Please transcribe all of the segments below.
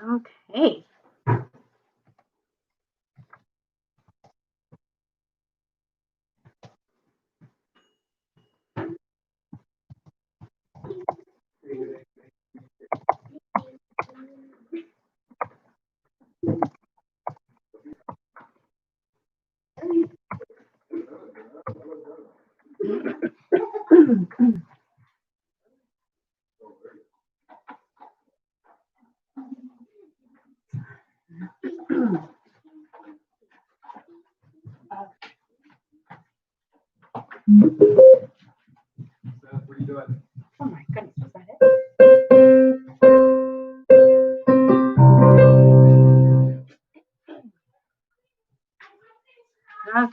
Okay. Oh my goodness, was that it? Okay.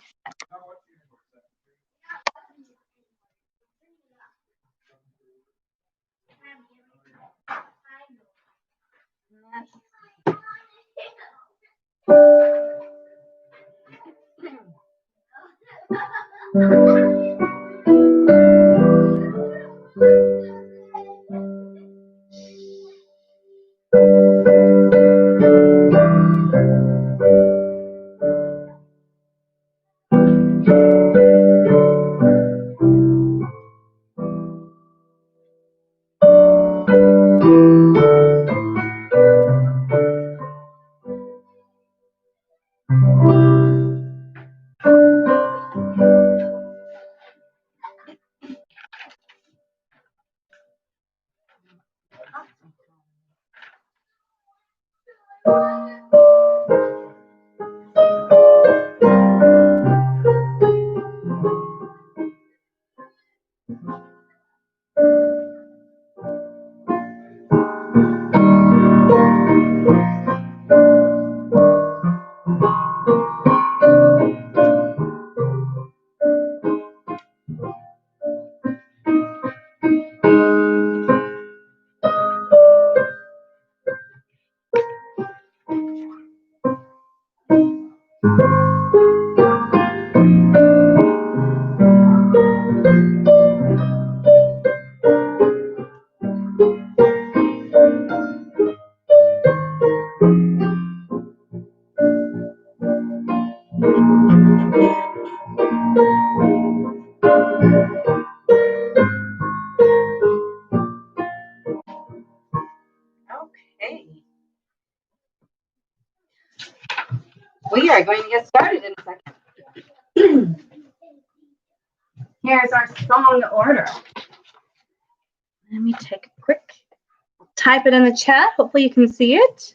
Okay. We are going to get started in a second. Here's our song order. Let me take a quick, type it in the chat. Hopefully you can see it.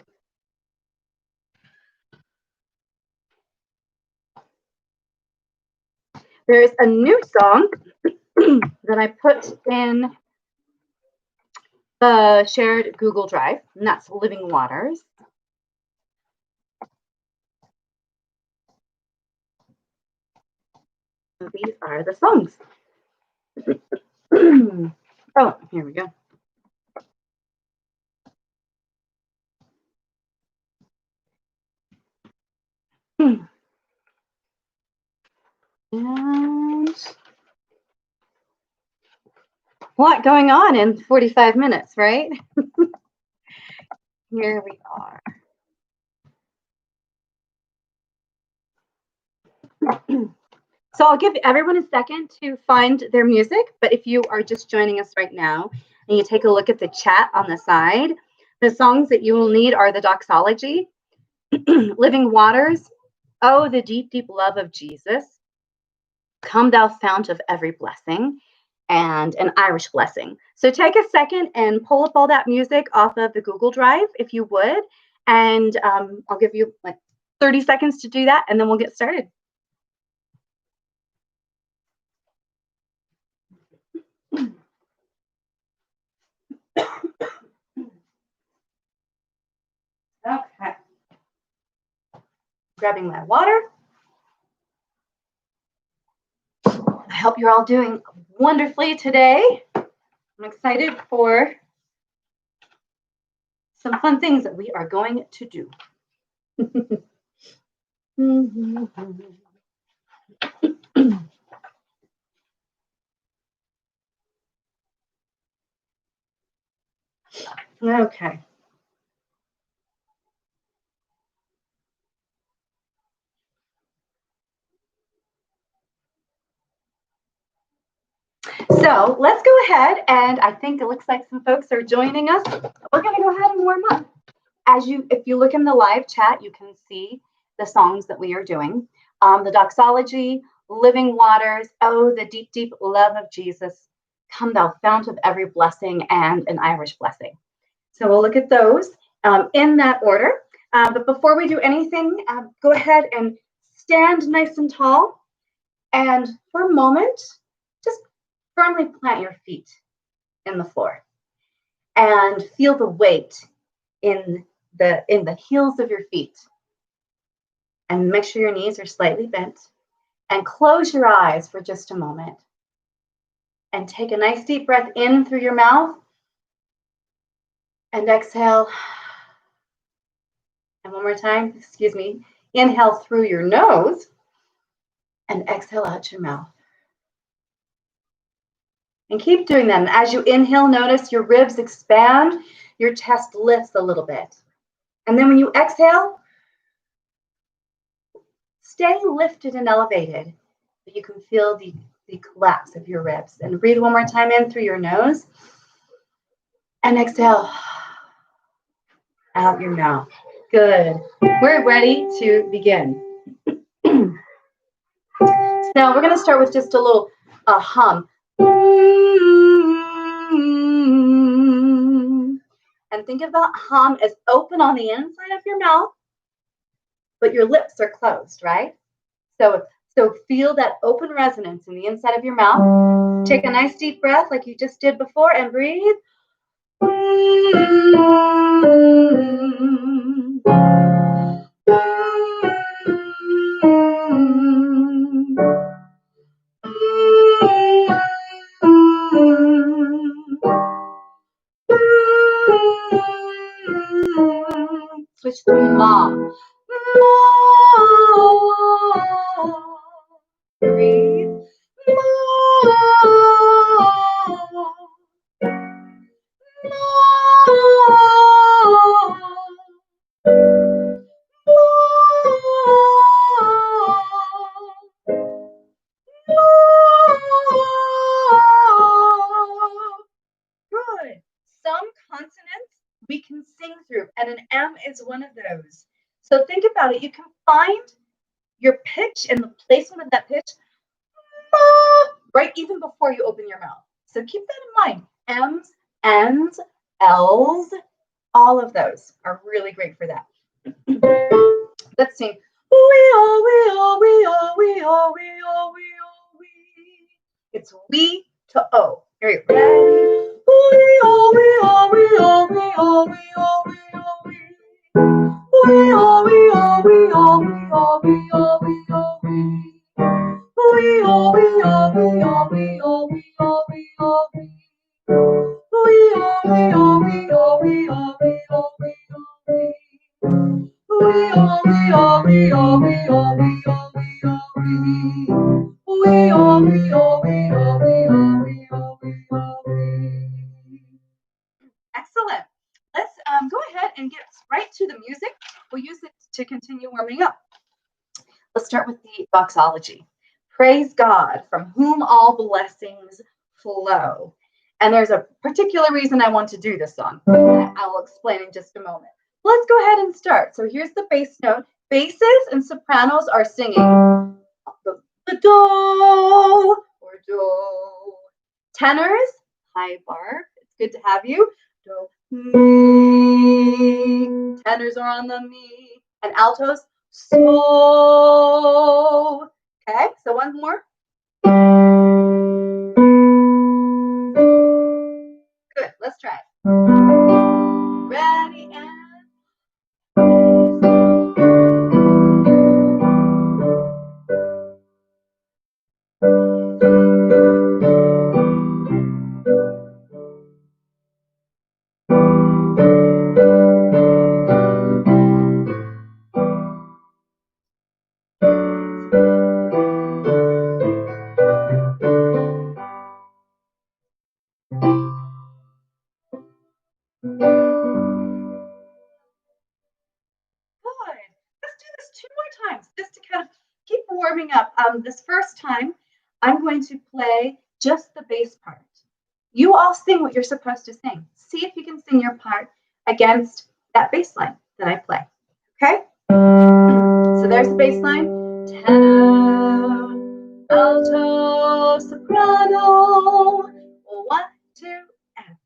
There's a new song that I put in the shared Google Drive, and that's Living Waters. These are the songs. Oh, here we go. And a lot going on in 45 minutes, right? Here we are. So I'll give everyone a second to find their music, but if you are just joining us right now and you take a look at the chat on the side, the songs that you will need are the Doxology, Living Waters, Oh, the Deep, Deep Love of Jesus, Come Thou Fount of Every Blessing, and An Irish Blessing. So take a second and pull up all that music off of the Google Drive, if you would, and I'll give you like 30 seconds to do that, and then we'll get started. Okay. Grabbing my water. I hope you're all doing wonderfully today. I'm excited for some fun things that we are going to do. Okay. So let's go ahead, and I think it looks like some folks are joining us. We're going to go ahead and warm up. If you look in the live chat, you can see the songs that we are doing. The Doxology, Living Waters, Oh, the Deep, Deep Love of Jesus, Come Thou Fount of Every Blessing, and An Irish Blessing. So we'll look at those in that order. But before we do anything, go ahead and stand nice and tall. And for a moment, just firmly plant your feet in the floor and feel the weight in the heels of your feet. And make sure your knees are slightly bent. And close your eyes for just a moment. And take a nice deep breath in through your mouth. And exhale. And one more time, excuse me. Inhale through your nose. And exhale out your mouth. And keep doing that. And as you inhale, notice your ribs expand. Your chest lifts a little bit. And then when you exhale, stay lifted and elevated, but you can feel the collapse of your ribs. And breathe one more time in through your nose. And exhale out your mouth. Good. We're ready to begin. So now we're going to start with just a little hum. And think of that hum as open on the inside of your mouth, but your lips are closed, right? So feel that open resonance in the inside of your mouth. Take a nice deep breath like you just did before and breathe. Switch to mom. Breathe. Good. Some consonants we can sing through, and an M is one of those. So think about it. You can find your pitch and the placement of that pitch right even before you open your mouth. So keep that in mind. M's, N's, L's, all of those are really great for that. Let's sing. It's we to O. Here we go. Excellent. Let's go ahead and get right to the music. We'll use it to continue warming up. Let's start with the Doxology. Praise God, from whom all blessings flow. And there's a particular reason I want to do this song. I'll explain in just a moment. Let's go ahead and start. So here's the bass note. Basses and sopranos are singing the do or do. Tenors, hi Barb, it's good to have you. Do, mi. Tenors are on the mi. And altos, so. Okay, so one more. Good, let's try it. Ready and warming up. This first time, I'm going to play just the bass part. You all sing what you're supposed to sing. See if you can sing your part against that bass line that I play. Okay? So there's the bass line. Tenor, alto, soprano. 1, 2, and.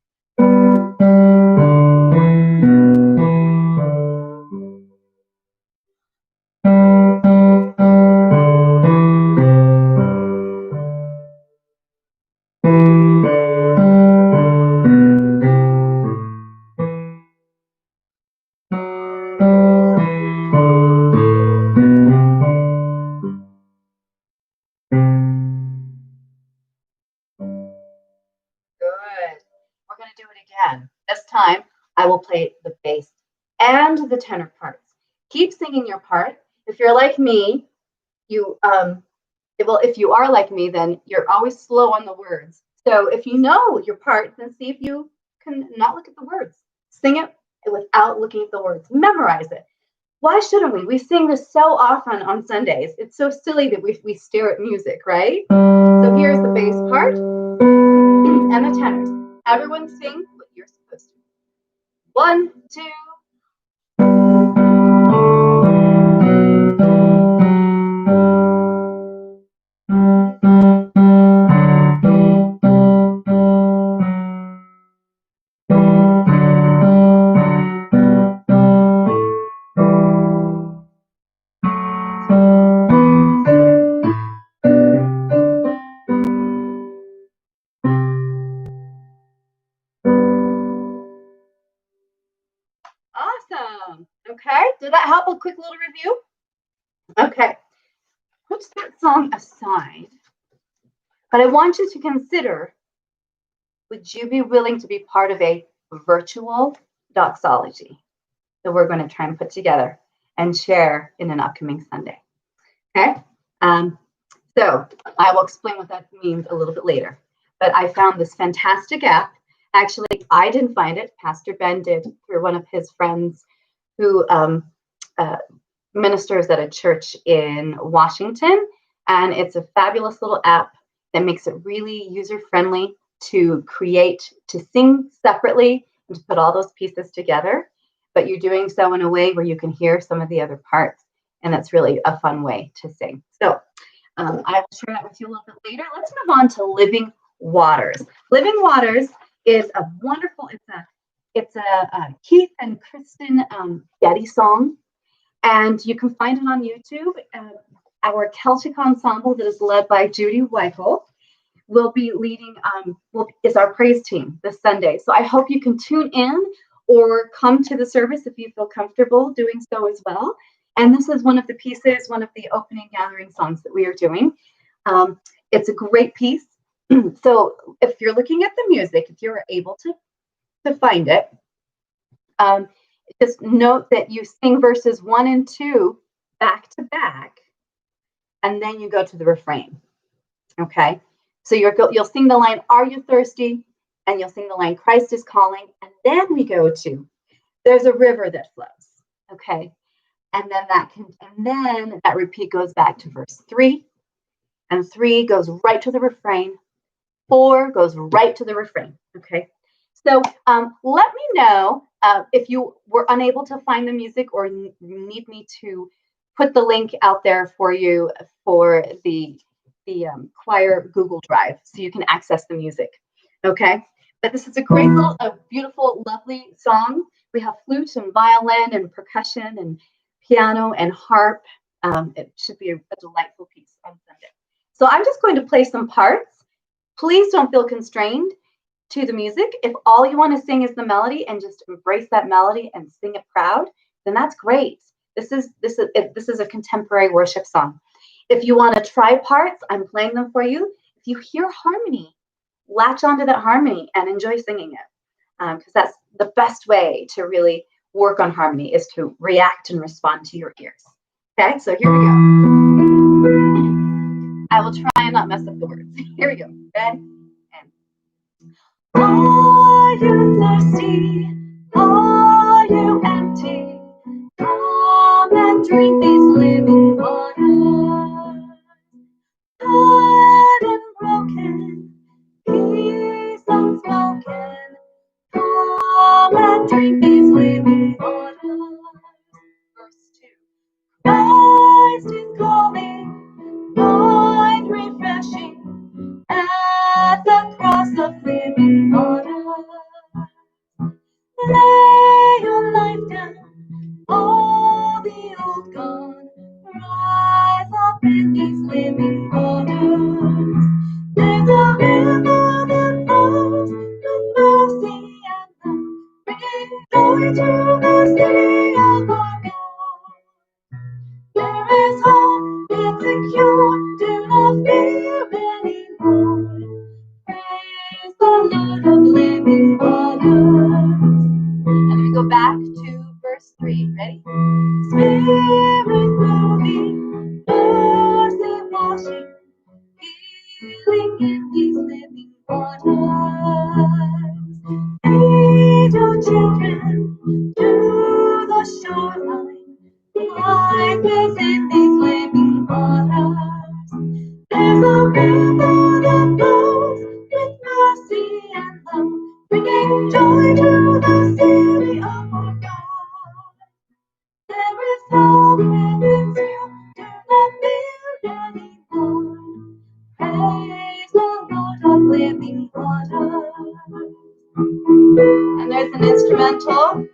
Good. We're going to do it again. This time, I will play the bass and the tenor parts. Keep singing your part. If you're like me, if you are like me, then you're always slow on the words. So if you know your part, then see if you can not look at the words. Sing it without looking at the words. Memorize it. Why shouldn't we? We sing this so often on Sundays. It's so silly that we stare at music, right? So here's the bass part and the tenors. Everyone sing what you're supposed to. 1, 2. Awesome. Okay, did that help? A quick little review? Okay, put that song aside. But I want you to consider, would you be willing to be part of a virtual doxology that we're going to try and put together and share in an upcoming Sunday? Okay, so I will explain what that means a little bit later. But I found this fantastic app. Actually, I didn't find it. Pastor Ben did through one of his friends who ministers at a church in Washington. And it's a fabulous little app that makes it really user-friendly to sing separately and to put all those pieces together. But you're doing so in a way where you can hear some of the other parts. And that's really a fun way to sing. So I will share that with you a little bit later. Let's move on to Living Waters. Living Waters is a wonderful, it's a Keith and Kristen Getty song. And you can find it on YouTube. Our Celtic ensemble that is led by Judy Weichel will be leading, is our praise team this Sunday. So I hope you can tune in or come to the service if you feel comfortable doing so as well. And this is one of the pieces, one of the opening gathering songs that we are doing. It's a great piece. So if you're looking at the music, if you're able to find it, just note that you sing verses 1 and 2 back to back, and then you go to the refrain. Okay, so you'll sing the line, "Are you thirsty?" and you'll sing the line, "Christ is calling," and then we go to, "There's a river that flows." Okay, and then that repeat goes back to verse 3, and 3 goes right to the refrain. 4 goes right to the refrain. Okay, so let me know if you were unable to find the music or need me to put the link out there for you for the choir Google Drive so you can access the music. Okay, but this is a great little, beautiful, lovely song. We have flute and violin and percussion and piano and harp. It should be a delightful piece on Sunday. So I'm just going to play some parts. Please don't feel constrained to the music. If all you want to sing is the melody and just embrace that melody and sing it proud, then that's great. This is a contemporary worship song. If you want to try parts, I'm playing them for you. If you hear harmony, latch onto that harmony and enjoy singing it, because that's the best way to really work on harmony, is to react and respond to your ears. Okay, so here we go. I will try and not mess up the words. Here we go. Ready? Are you thirsty? Are you empty? Come and drink these living waters. Tired and broken, drink these living waters. Verse 2. Christ is calling, find refreshing at the cross of living waters. Lay your life down, all the old gone, rise up in these living waters. There's a river that flows with mercy and love, bringing joy to the city of our God. There is hope, it's secure, do not fear anymore. Praise the Lord of living waters. And we go back to verse 3. Ready? Spirit moving, mercy washing, healing in these living waters. Angel children to the shoreline, life is in these living waters. There's a river that flows with mercy and love, bringing joy to the city of our God. There is hope and it's you, do not fear anymore. Praise the Lord of living waters. And there's an instrumental.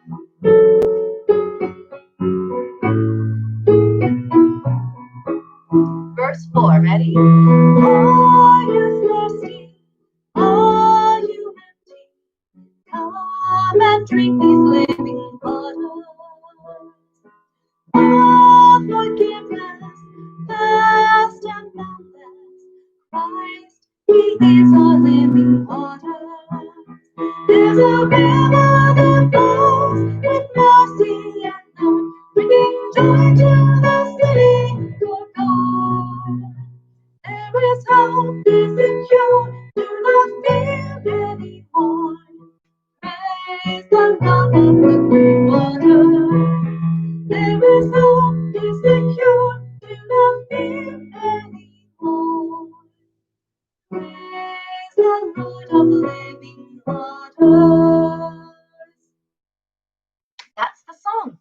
Verse 4, ready? Are you thirsty? Are you empty? Come and drink these living waters. All forgiveness, vast and boundless. Christ, He is our living water. There's a river that flows with mercy and love, bringing joy to the city of God. There is hope, is secure, do not fear anymore. Praise the Lord of living water. There is hope, is secure, do not fear anymore. Praise the Lord of living waters. That's the song.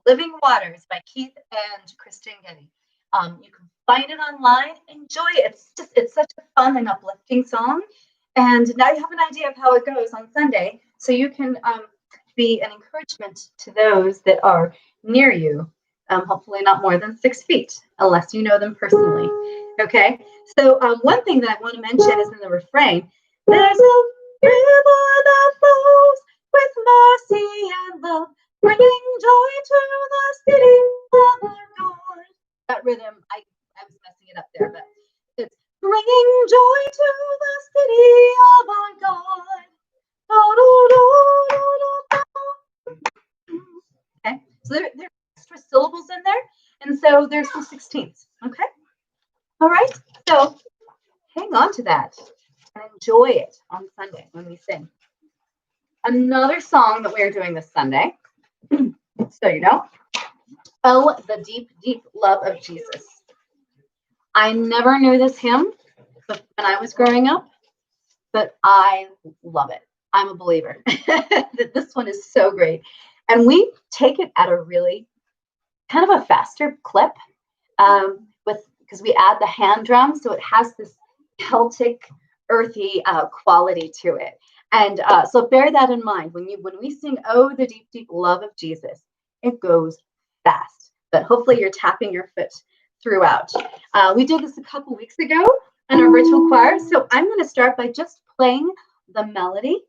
Living Waters by Keith and Kristen Getty. You can find it online. Enjoy it. It's such a fun and uplifting song. And now you have an idea of how it goes on Sunday, so you can be an encouragement to those that are near you. Hopefully not more than 6 feet, unless you know them personally. Okay. So one thing that I want to mention is in the refrain. There's a river that flows with mercy and love, bringing joy to the city of our God. That rhythm, I was messing it up there, but it's bringing joy to the city of our God. Okay, so there are extra syllables in there, and so there's some 16ths. Okay, all right. So hang on to that and enjoy it on Sunday when we sing. Another song that we're doing this Sunday. So you know, oh, the deep, deep love of Jesus. I never knew this hymn when I was growing up, but I love it. I'm a believer. This one is so great. And we take it at a really kind of a faster clip because we add the hand drum, so it has this Celtic, earthy quality to it. And so bear that in mind when we sing "Oh, the deep, deep love of Jesus." It goes fast, but hopefully you're tapping your foot throughout. We did this a couple weeks ago in our virtual choir, so I'm going to start by just playing the melody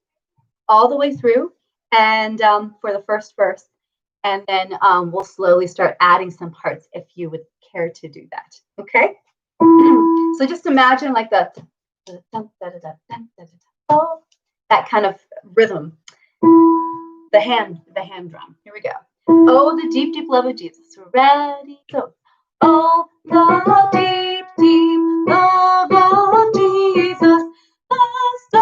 all the way through, and for the first verse, and then we'll slowly start adding some parts if you would care to do that. Okay? So just imagine like the that kind of rhythm. The hand drum. Here we go. Oh, the deep, deep love of Jesus. We're ready. So, oh, the deep, deep love of Jesus, vast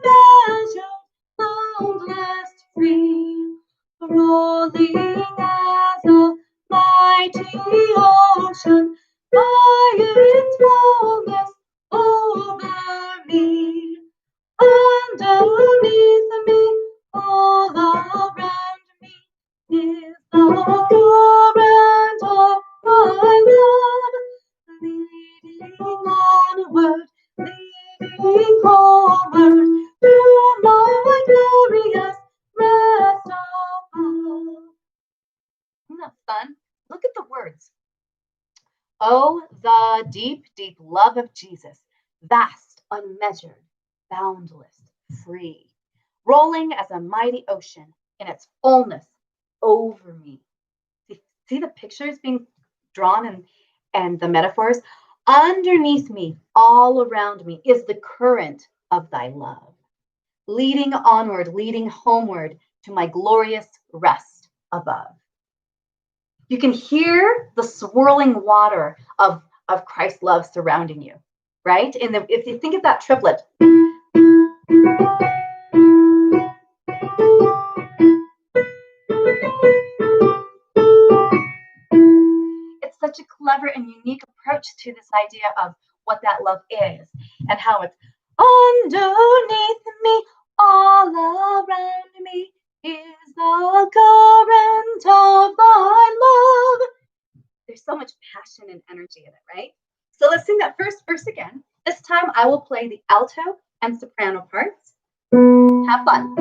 measure, boundless, free, rolling as a mighty ocean, by its fullness over me, underneath me, all Oh, the deep, deep love of Jesus, vast, unmeasured, boundless, free, rolling as a mighty ocean in its fullness over me. See the pictures being drawn and the metaphors? Underneath me, all around me, is the current of thy love, leading onward, leading homeward to my glorious rest above. You can hear the swirling water of Christ's love surrounding you, right? And if you think of that triplet, it's such a clever and unique approach to this idea of what that love is and how it's underneath me, all around me is the current of thy love. There's so much passion and energy in it, right? So let's sing that first verse again. This time I will play the alto and soprano parts. Have fun.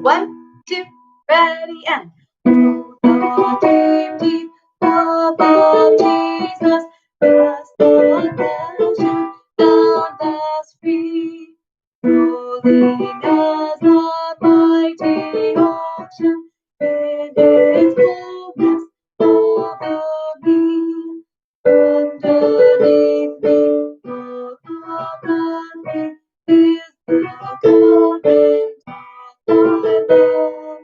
1, 2, ready, and oh, the deep, deep love of Jesus, vast unmeasured, boundless free, rolling as the mighty ocean in its fullness over me. Underneath me, all around me is the current of thy love,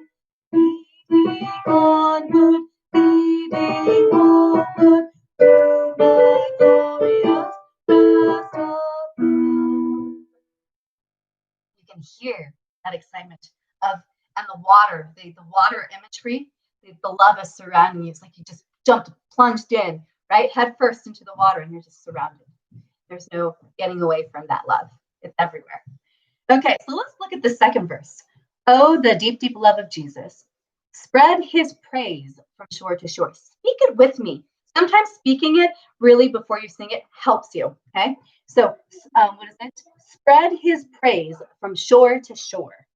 leading onward, leading onward to my glorious rest of love. You can hear that excitement of, and the water, the water imagery, the love is surrounding you. It's like you just plunged in, right, head first into the water, and you're just surrounded. There's no getting away from that love. It's everywhere. Okay, so let's look at the second verse. Oh, the deep, deep love of Jesus. Spread his praise from shore to shore. Speak it with me. Sometimes speaking it really before you sing it helps you, okay? So what is it? Spread his praise from shore to shore.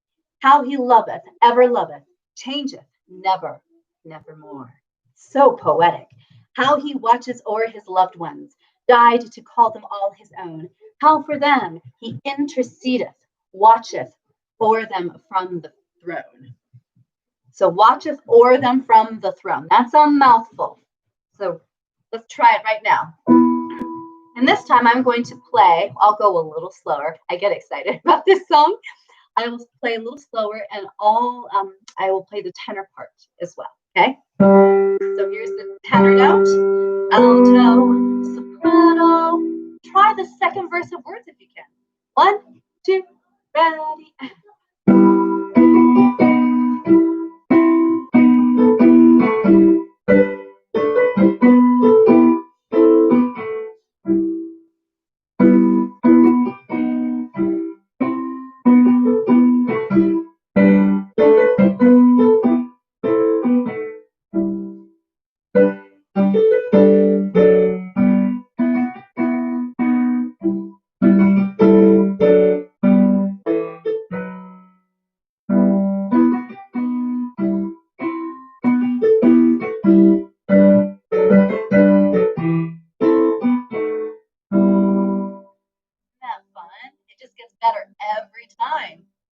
How he loveth, ever loveth, changeth, never, nevermore. So poetic. How he watches o'er his loved ones, died to call them all his own. How for them he intercedeth, watcheth o'er them from the throne. So watcheth o'er them from the throne. That's a mouthful. So let's try it right now. And this time I'm going to play, I'll go a little slower. I get excited about this song. I will play a little slower, and I will play the tenor part as well, okay? So here's the tenor note, alto, soprano. Try the second verse of words if you can. 1, 2, ready, and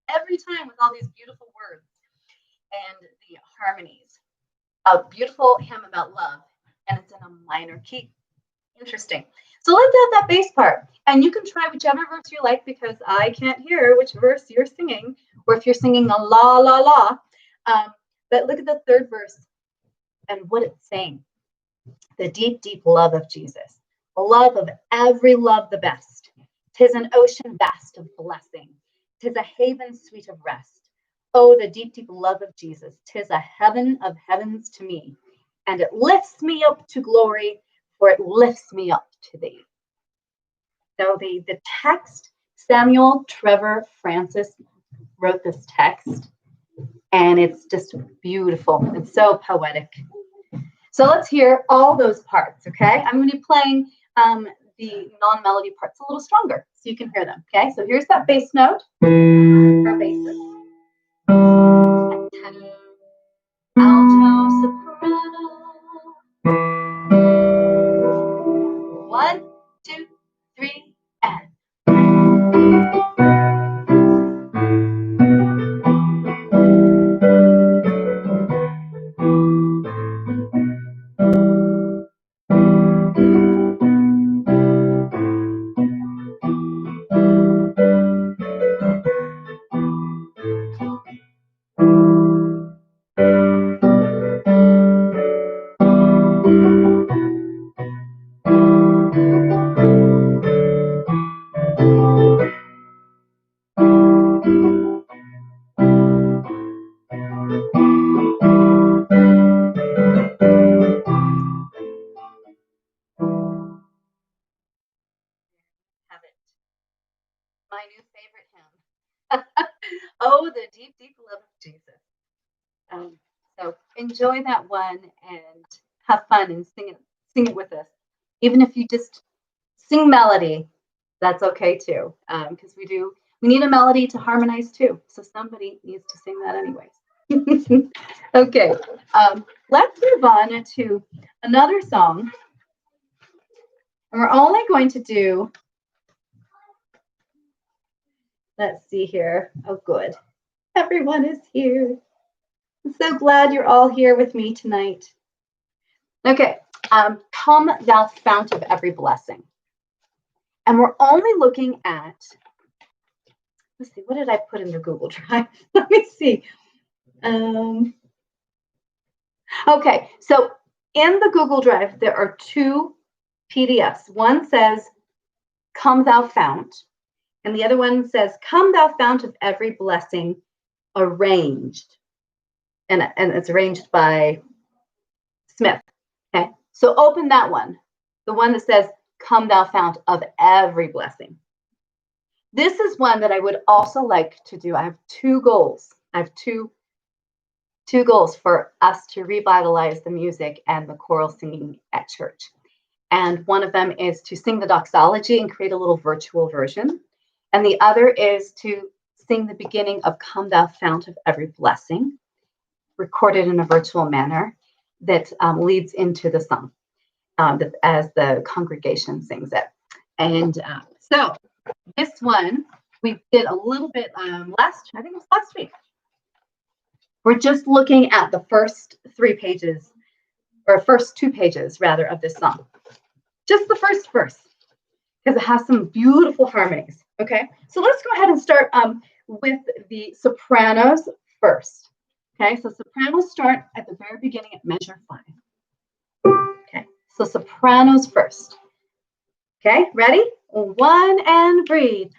every time with all these beautiful words and the harmonies. A beautiful hymn about love, and it's in a minor key. Interesting. So let's have that bass part, and you can try whichever verse you like, because I can't hear which verse you're singing, or if you're singing a la la la. But look at the third verse and what it's saying. The deep, deep love of Jesus, the love of every love the best. 'Tis an ocean vast of blessing. 'Tis a haven sweet of rest. Oh, the deep, deep love of Jesus. 'Tis a heaven of heavens to me. And it lifts me up to glory, for it lifts me up to thee. So the text, Samuel Trevor Francis wrote this text, and it's just beautiful. It's so poetic. So let's hear all those parts, okay? I'm going to be playing the non-melody parts a little stronger so you can hear them, okay? So here's that bass note for basses. Tenor, alto, soprano. Have it. My new favorite hymn. Oh, the deep, deep love of Jesus. So enjoy that one and have fun and sing it with us. Even if you just sing melody, that's okay too. Because we need a melody to harmonize too. So somebody needs to sing that anyways. Okay, let's move on to another song. And we're only going to do, let's see here. Oh, good. Everyone is here. I'm so glad you're all here with me tonight. Okay, come thou fount of every blessing. And we're only looking at, let's see, what did I put in the Google Drive? Let me see. Okay, so in the Google Drive, there are two PDFs. One says, come thou fount, and the other one says, come thou fount of every blessing arranged. And it's arranged by Smith. Okay, so open that one, the one that says, come thou fount of every blessing. This is one that I would also like to do. I have two goals. I have two goals for us to revitalize the music and the choral singing at church. And one of them is to sing the Doxology and create a little virtual version. And the other is to sing the beginning of Come Thou Fount of Every Blessing, recorded in a virtual manner that leads into the song as the congregation sings it. And so this one, we did a little bit I think it was last week. We're just looking at the first 3 pages, or first 2 pages rather, of this song. Just the first verse, because it has some beautiful harmonies. Okay, so let's go ahead and start with the sopranos first. Okay, so sopranos start at the very beginning at measure 5. Okay, so sopranos first. Okay, ready? 1 and breathe.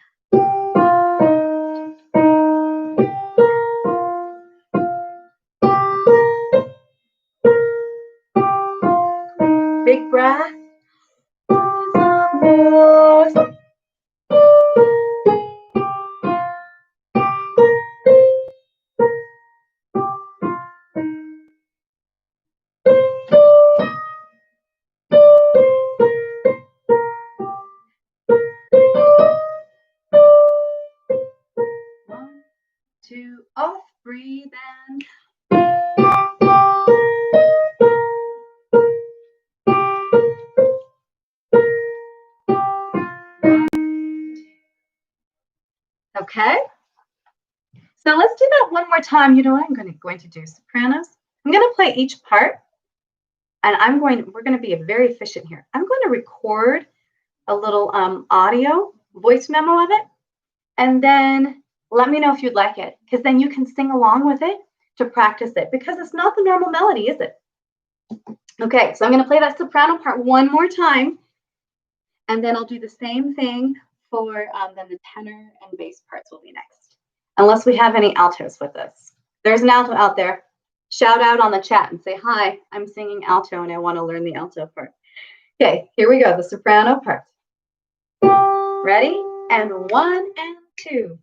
Big breath. 1, 2, off, breathe in. Okay, so let's do that one more time. You know what I'm going to do? Sopranos. I'm going to play each part, and we're going to be very efficient here. I'm going to record a little audio voice memo of it, and then let me know if you'd like it, because then you can sing along with it to practice it, because it's not the normal melody, is it? Okay, so I'm going to play that soprano part one more time, and then I'll do the same thing for then the tenor and bass parts will be next, unless we have any altos with us. There's an alto out there. Shout out on the chat and say, hi, I'm singing alto and I want to learn the alto part. Okay, here we go, the soprano part. Ready? And 1 and 2.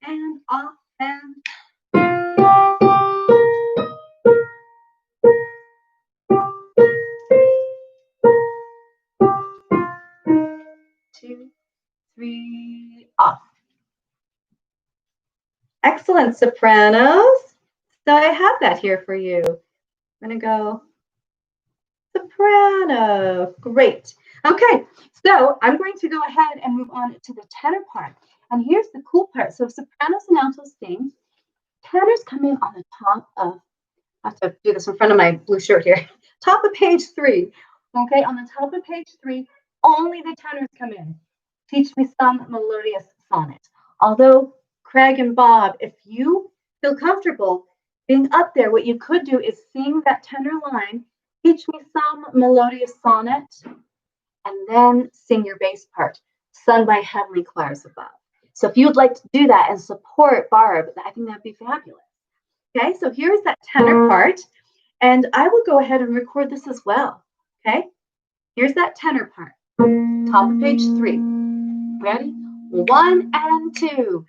And off and 2, 3, off. Excellent, sopranos. So I have that here for you. I'm going to go soprano. Great. Okay, so I'm going to go ahead and move on to the tenor part. And here's the cool part. So sopranos and altos sing. Tenors come in on the top of, I have to do this in front of my blue shirt here. Top of page 3. Okay, on the top of page 3, only the tenors come in. Teach me some melodious sonnet. Although, Craig and Bob, if you feel comfortable being up there, what you could do is sing that tenor line, teach me some melodious sonnet, and then sing your bass part, sung by heavenly choirs above. So if you would like to do that and support Barb, I think that'd be fabulous. Okay, so here's that tenor part, and I will go ahead and record this as well. Okay, here's that tenor part, top of page 3. Ready? 1 and 2.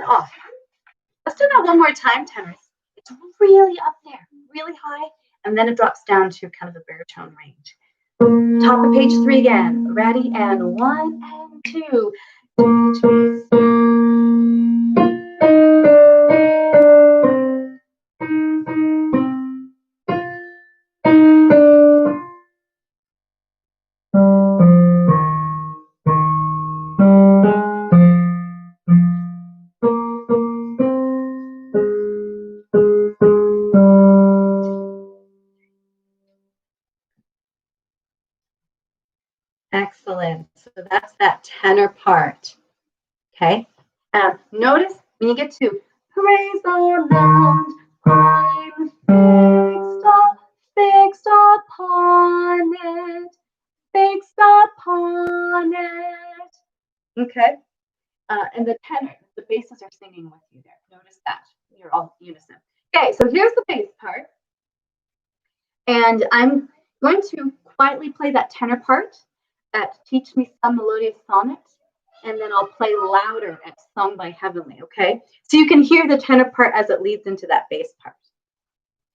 Off. Let's do that one more time, tenors. It's really up there, really high, and then it drops down to kind of a baritone range. Top of page 3 again. Ready? And 1 and 2. Excellent. So that's that tenor part. Okay. Notice when you get to praise the Lord, I'm fixed upon it, fixed upon it. Okay. And the tenor, the basses are singing with you there. Notice that. You're all unison. Okay, so here's the bass part. And I'm going to quietly play that tenor part at Teach Me Some Melodious Sonnet, and then I'll play louder at Sung by Heavenly, okay? So you can hear the tenor part as it leads into that bass part.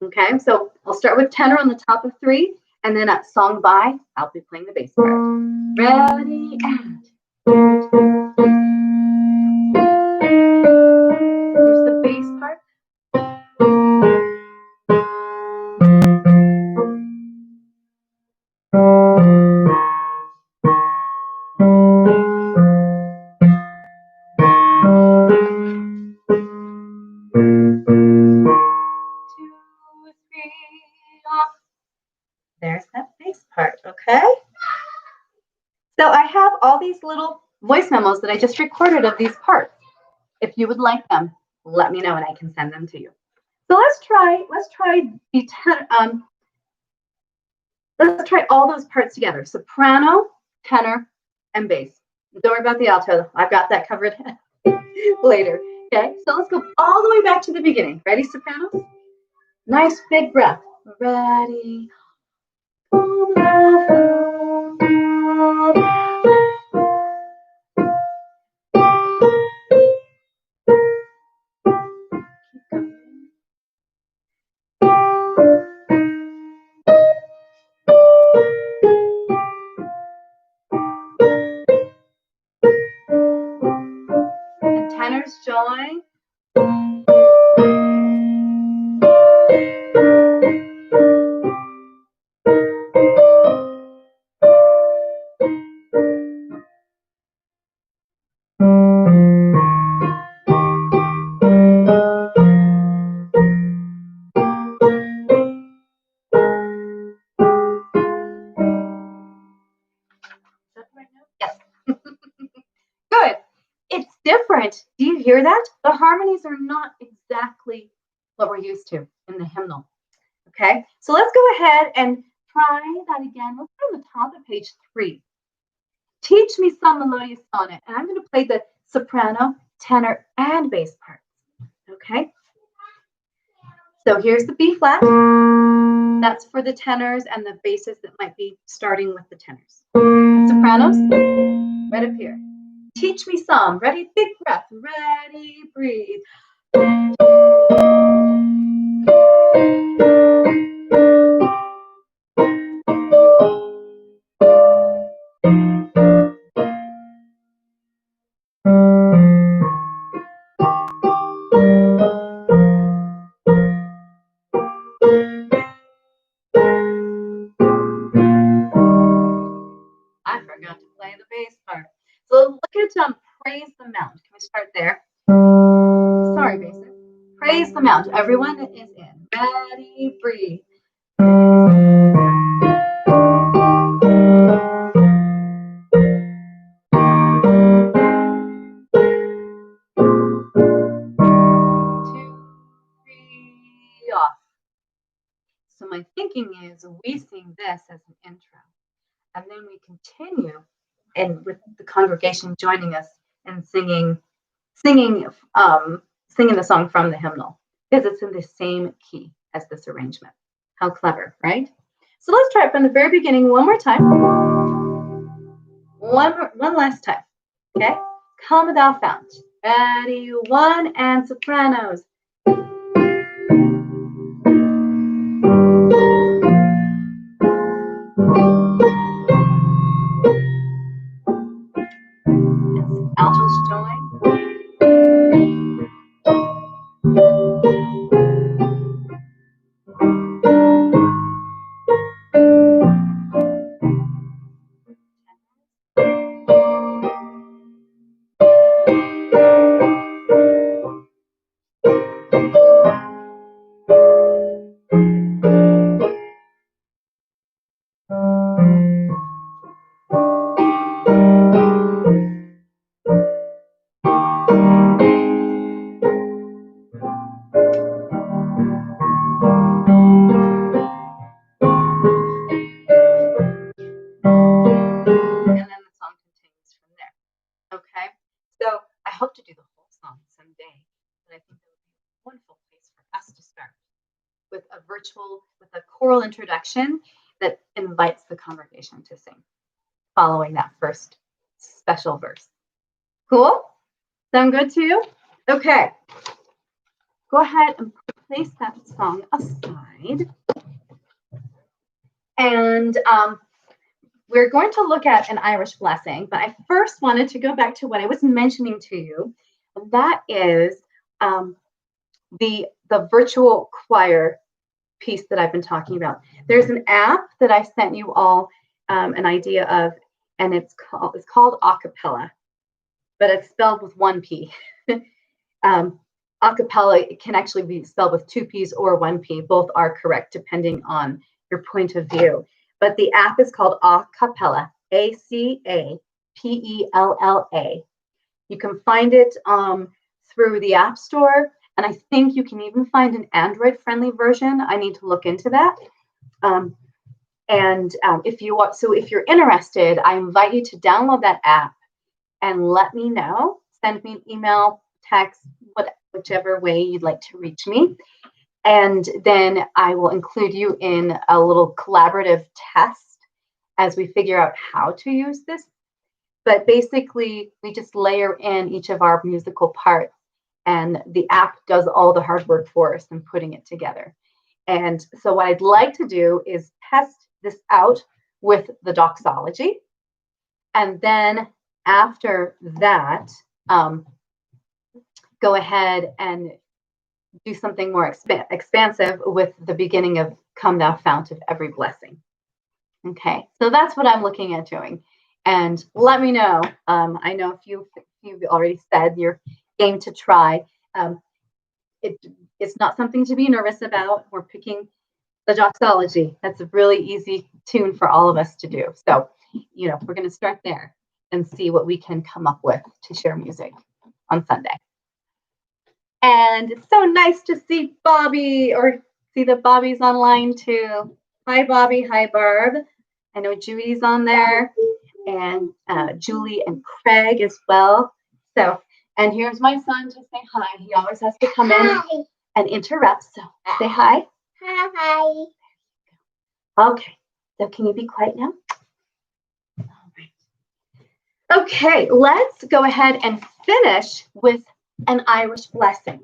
Okay, so I'll start with tenor on the top of 3, and then at Sung by, I'll be playing the bass part. Ready, and here's the bass part. There's that bass part, okay? So I have all these little voice memos that I just recorded of these parts. If you would like them, let me know and I can send them to you. So let's try all those parts together. Soprano, tenor, and bass. Don't worry about the alto. I've got that covered later. Okay, so let's go all the way back to the beginning. Ready, sopranos? Nice big breath. Ready. And tenors join. Yes. Good. It's different. Do you hear that? The harmonies are not exactly what we're used to in the hymnal. Okay, so let's go ahead and try that again. Let's go to the top of page 3. Teach me some melodious sonnet. And I'm going to play the soprano, tenor, and bass parts. Okay. So here's the B flat. That's for the tenors and the basses that might be starting with the tenors. And sopranos, right up here. Teach me some. Ready? Big breath. Ready? Breathe. everyone is in. Ready, breathe. Off. So my thinking is we sing this as an intro, and then we continue, and with the congregation joining us and singing the song from the hymnal, because it's in the same key as this arrangement. How clever, right? So let's try it from the very beginning one more time. One last time. Okay? Come thou fount. Ready, one, and sopranos. Altos join. Okay, so I hope to do the whole song someday, but I think that would be a wonderful place for us to start with a choral introduction that invites the congregation to sing, following that first special verse. Cool? Sound good to you? Okay. Go ahead and place that song aside. And we're going to look at an Irish blessing, but I first wanted to go back to what I was mentioning to you. And that is the virtual choir piece that I've been talking about. There's an app that I sent you all an idea of, and it's called Acapella, but it's spelled with one P. Acapella can actually be spelled with two P's or one P. Both are correct depending on your point of view. But the app is called Acapella, Acapella. You can find it through the App Store, and I think you can even find an Android-friendly version. I need to look into that. If you're interested, I invite you to download that app and let me know. Send me an email, text, whichever way you'd like to reach me. And then I will include you in a little collaborative test as we figure out how to use this. But basically, we just layer in each of our musical parts, and the app does all the hard work for us in putting it together. And so what I'd like to do is test this out with the Doxology. And then after that, go ahead and do something more expansive with the beginning of Come Thou Fount of Every Blessing. Okay, so that's what I'm looking at doing. And let me know. I know you've already said you're game to try. It's not something to be nervous about. We're picking the Doxology. That's a really easy tune for all of us to do. So, we're going to start there and see what we can come up with to share music on Sunday. And it's so nice to see Bobby, or see that Bobby's online too. Hi, Bobby. Hi, Barb. I know Judy's on there, and Julie and Craig as well. So, and here's my son to say hi. He always has to come in and interrupt. So say hi. Hi. Okay. So can you be quiet now? All right. Okay. Let's go ahead and finish with an Irish blessing.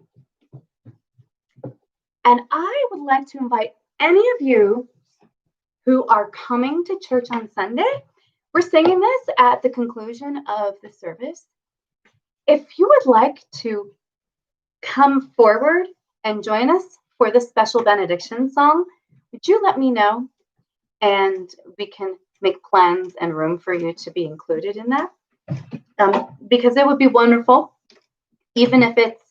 And I would like to invite any of you who are coming to church on Sunday. We're singing this at the conclusion of the service. If you would like to come forward and join us for this special benediction song, would you let me know? And we can make plans and room for you to be included in that. Because it would be wonderful, even if it's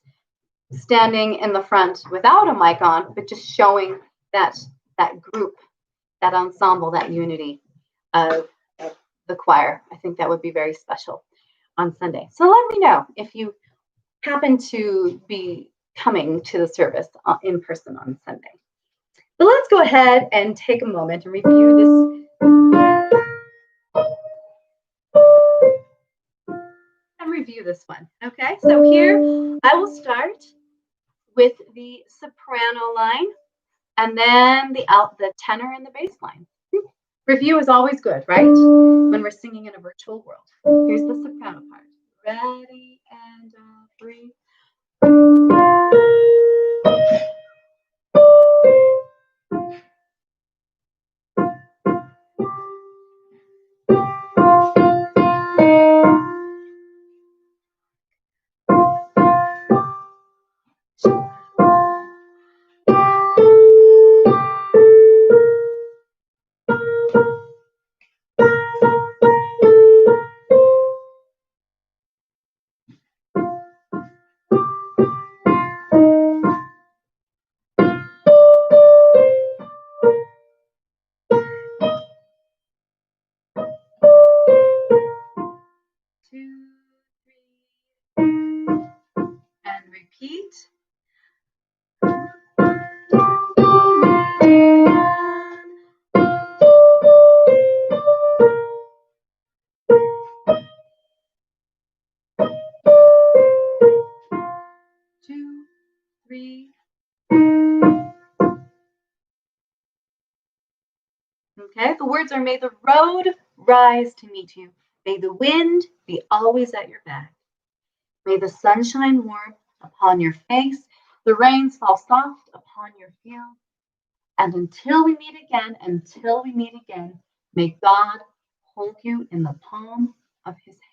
standing in the front without a mic on, but just showing that group, that ensemble, that unity of the choir. I think that would be very special on Sunday. So let me know if you happen to be coming to the service in person on Sunday. So let's go ahead and take a moment and review this one. Okay, so here I will start with the soprano line and then the tenor and the bass line. Review is always good, right? When we're singing in a virtual world. Here's the soprano part. Ready and 3. And repeat. Two, three. Okay, the words are, may the road rise to meet you. May the wind be always at your back. May the sun shine warm upon your face, the rains fall soft upon your field. And until we meet again, may God hold you in the palm of his hand.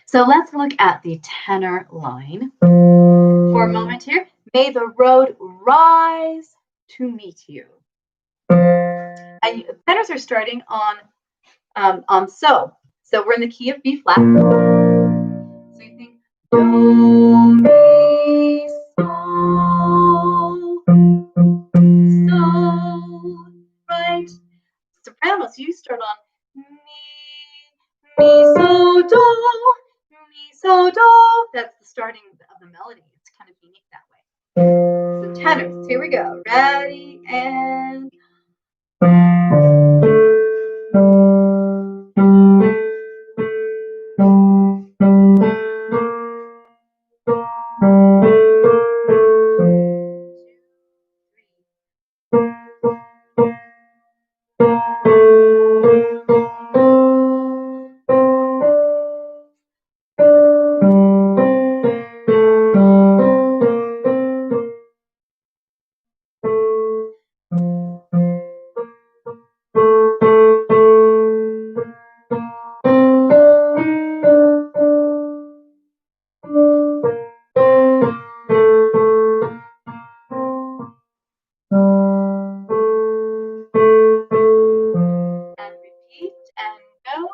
So let's look at the tenor line for a moment here. May the road rise to meet you. And tenors are starting on so. So we're in the key of B flat. So you think do, mi, so, right? Sopranos, you start on mi, so, do. That's the starting of the melody. It's kind of unique that way. So tenors, here we go. Ready and repeat and go.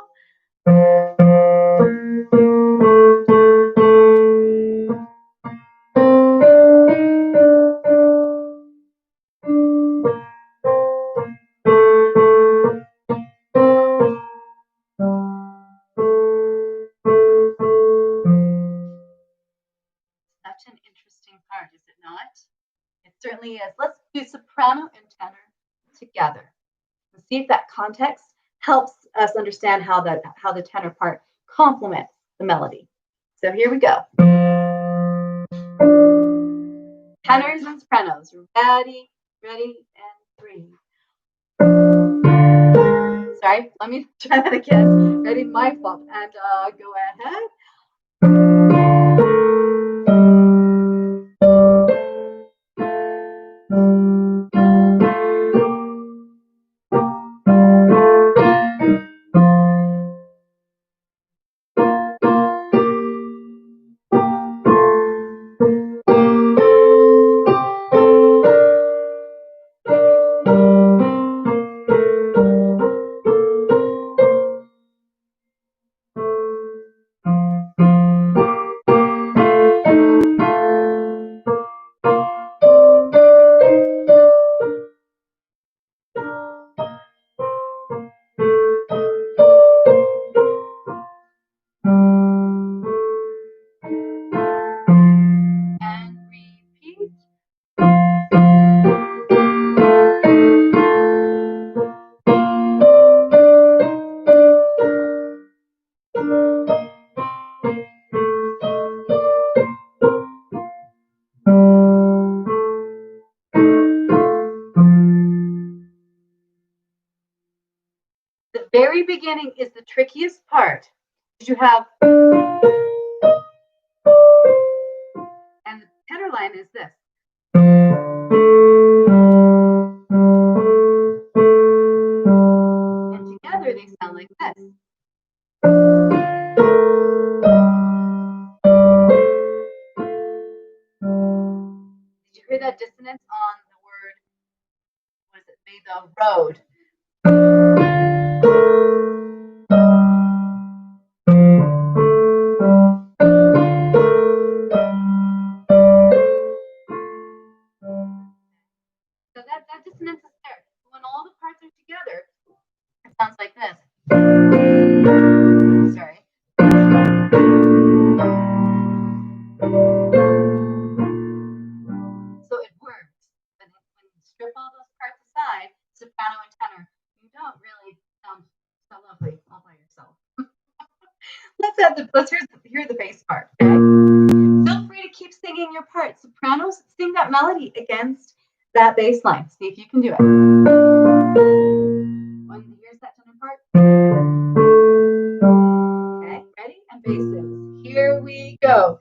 Such an interesting part, is it not? It certainly is. Let's do soprano and tenor together. And see if that context helps us understand how the tenor part complements the melody. So here we go. Tenors and sopranos. Ready, and 3. Sorry, let me try that again. Ready, my fault. And go ahead. beginning is the trickiest part. You have, and the tenor line is this. And together they sound like this. Did you hear that dissonance on the word? What is it? The road. So that dissonance is there. When all the parts are together, it sounds like this. Sorry. So it works. But when you strip all those parts aside, soprano and tenor, you don't really sound so lovely all by yourself. Let's hear the bass part. Okay? Feel free to keep singing your part. Sopranos, sing that melody against that bass line. See if you can do it. Here's that tenor part. Okay, ready? And basses. Here we go.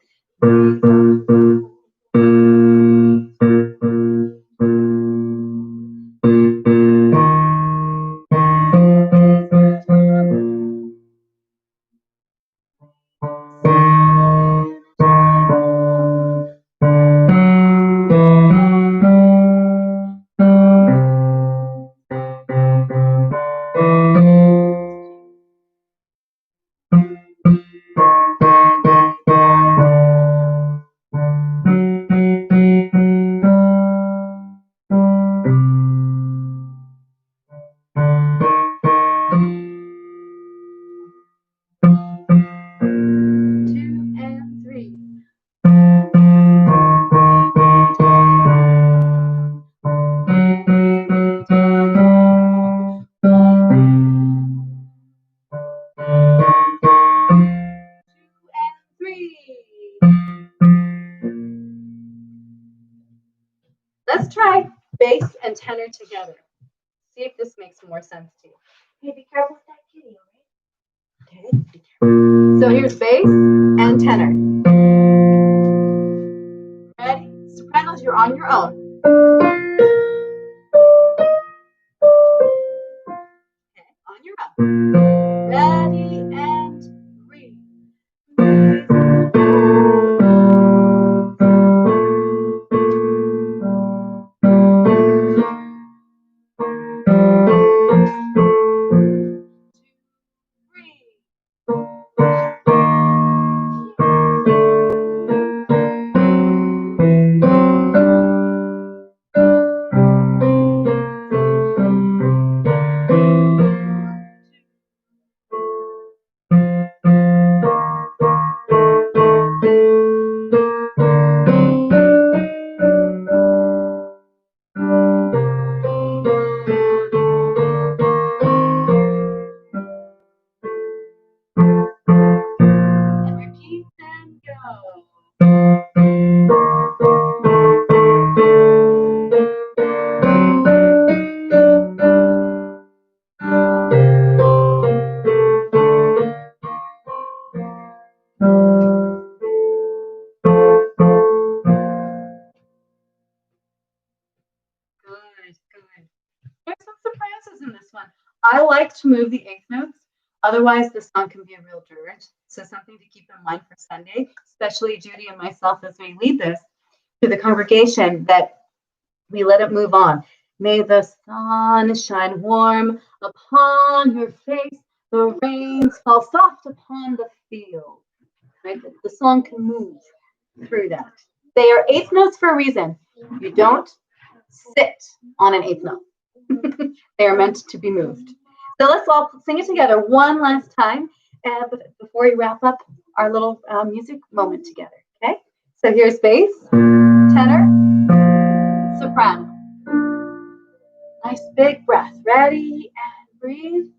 Let's try bass and tenor together. See if this makes more sense to you. Hey, be careful with that kitty, all right? Okay, be careful. So here's bass and tenor. Ready? Sopranos, you're on your own. Okay, on your own. Ready and breathe. There's some surprises in this one. I like to move the eighth notes. Otherwise, the song can be a real dirge. So something to keep in mind for Sunday, especially Judy and myself as we lead this to the congregation, that we let it move on. May the sun shine warm upon your face. The rains fall soft upon the field. Right? The song can move through that. They are eighth notes for a reason. You don't sit on an eighth note. They are meant to be moved. So let's all sing it together one last time before we wrap up our little music moment together. Okay? So here's bass, tenor, soprano. Nice big breath. Ready and breathe.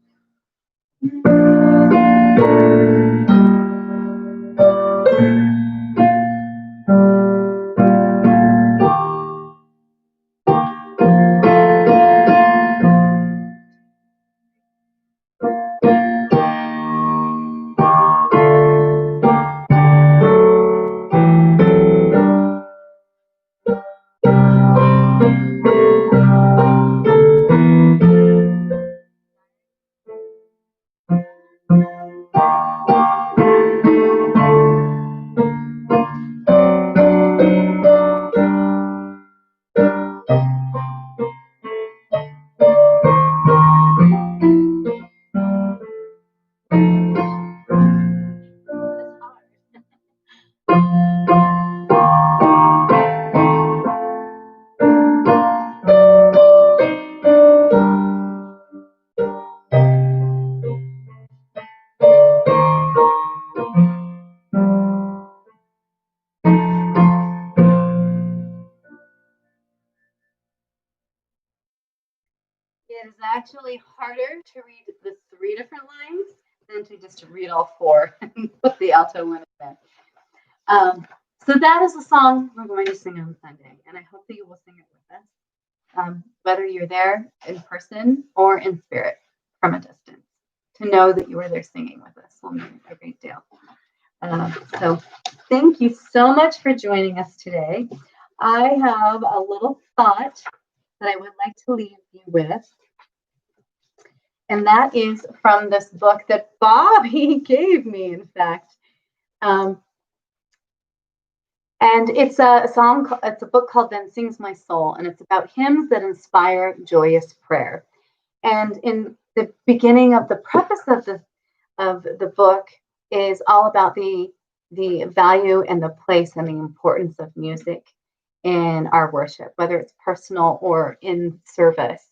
It is actually harder to read the 3 different lines than to just read all 4 and put the alto one in there. So that is the song we're going to sing on Sunday, and I hope that you will sing it with us, whether you're there in person or in spirit from a distance. To know that you are there singing with us will mean a great deal. So thank you so much for joining us today. I have a little thought that I would like to leave you with. And that is from this book that Bobby gave me, in fact. And it's a song, it's a book called Then Sings My Soul, and it's about hymns that inspire joyous prayer. And in the beginning of the preface of the book is all about the value and the place and the importance of music in our worship, whether it's personal or in service.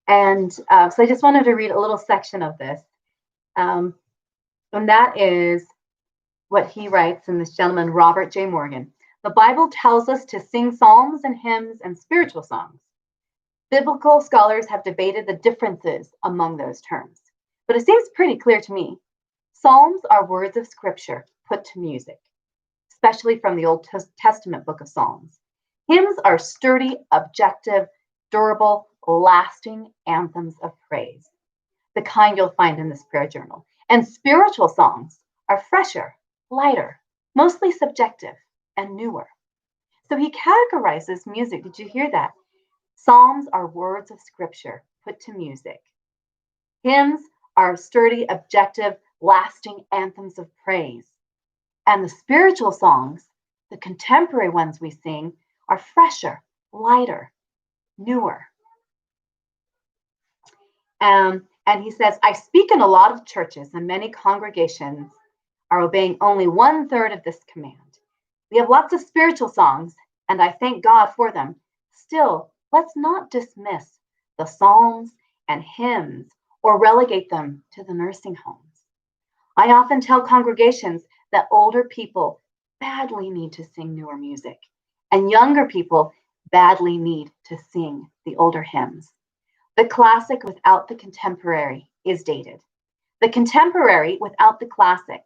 And so I just wanted to read a little section of this. And that is what he writes in this gentleman, Robert J. Morgan. The Bible tells us to sing psalms and hymns and spiritual songs. Biblical scholars have debated the differences among those terms, but it seems pretty clear to me. Psalms are words of scripture put to music, especially from the Old Testament book of Psalms. Hymns are sturdy, objective, durable, lasting anthems of praise, the kind you'll find in this prayer journal. And spiritual songs are fresher, lighter, mostly subjective, and newer. So he categorizes music. Did you hear that? Psalms are words of scripture put to music. Hymns are sturdy, objective, lasting anthems of praise. And the spiritual songs, the contemporary ones we sing, are fresher, lighter, newer. And he says, I speak in a lot of churches, and many congregations are obeying only 1/3 of this command. We have lots of spiritual songs, and I thank God for them. Still, let's not dismiss the psalms and hymns or relegate them to the nursing homes. I often tell congregations that older people badly need to sing newer music, and younger people badly need to sing the older hymns. The classic without the contemporary is dated. The contemporary without the classic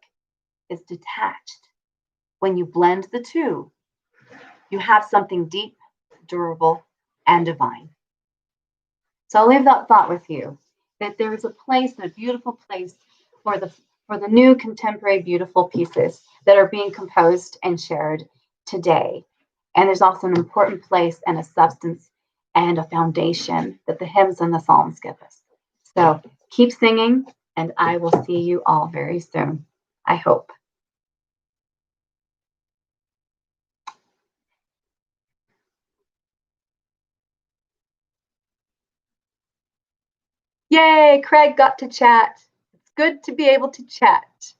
is detached. When you blend the two, you have something deep, durable, and divine. So I'll leave that thought with you, that there is a place, a beautiful place for the new contemporary beautiful pieces that are being composed and shared today. And there's also an important place and a substance and a foundation that the hymns and the psalms give us. So keep singing, and I will see you all very soon, I hope. Yay, Craig got to chat. It's good to be able to chat.